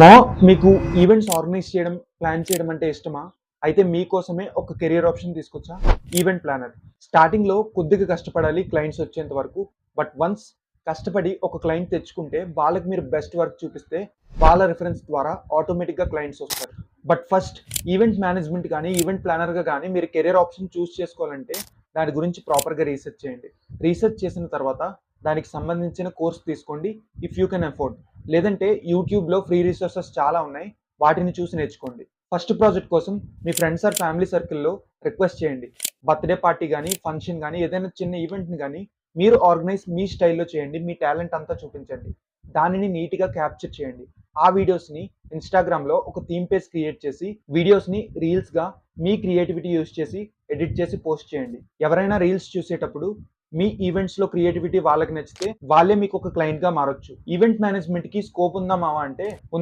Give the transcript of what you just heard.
మా మీకు events organise చేయడం, ప్లాన్ చేయడం అంటే ఇష్టమా? అయితే మీకోసమే ఒక కెరియర్ ఆప్షన్ తీసుకొచ్చా. Event planner. స్టార్టింగ్‌లో కొద్దిగా కష్టపడాలి క్లయింట్స్ వచ్చేంత వరకు. బట్ వన్స్ కష్టపడి ఒక క్లయింట్ తెచ్చుకుంటే, వాళ్ళకి మీరు బెస్ట్ వర్క్ చూపిస్తే, వాళ్ళ రిఫరెన్స్ ద్వారా ఆటోమేటిక్‌గా క్లయింట్స్ వస్తారు. బట్ ఫస్ట్ ఈవెంట్ మేనేజ్మెంట్ గానీ, ఈవెంట్ ప్లానర్‌గా గానీ మీరు కెరియర్ ఆప్షన్ చూస్ చేసుకోవాలంటే, దాని గురించి ప్రాపర్‌గా రీసెర్చ్ చేయండి. రీసెర్చ్ చేసిన తర్వాత దానికి సంబంధించిన కోర్స్ తీసుకోండి ఇఫ్ యూ కెన్ అఫోర్డ్. లేదంటే యూట్యూబ్‌లో ఫ్రీ రిసోర్సెస్ చాలా ఉన్నాయి. వాటిని చూసి నేర్చుకోండి. ఫస్ట్ ప్రాజెక్ట్ కోసం మీ ఫ్రెండ్స్ ఆర్ ఫ్యామిలీ సర్కిల్‌లో రిక్వెస్ట్ చేయండి. బర్త్‌డే పార్టీ గానీ, ఫంక్షన్ గానీ, ఏదైనా చిన్న ఈవెంట్‌ని గానీ మీరు ఆర్గనైజ్ మీ స్టైల్‌లో చేయండి. మీ టాలెంట్ అంతా చూపించండి. దానిని నీట్‌గా క్యాప్చర్ చేయండి. ఆ వీడియోస్‌ని ఇన్‌స్టాగ్రామ్‌లో ఒక థీమ్ పేజ్ క్రియేట్ చేసి, వీడియోస్‌ని రీల్స్‌గా మీ క్రియేటివిటీ యూజ్ చేసి, ఎడిట్ చేసి పోస్ట్ చేయండి. ఎవరైనా రీల్స్ చూసేటప్పుడు మీ ఈవెంట్స్‌లో క్రియేటివిటీ వాళ్ళకి నచ్చితే, వాళ్ళే మీకు ఒక క్లయింట్‌గా మారొచ్చు. ఈవెంట్ మేనేజ్‌మెంట్‌కి స్కోప్ ఉందా మావా అంటే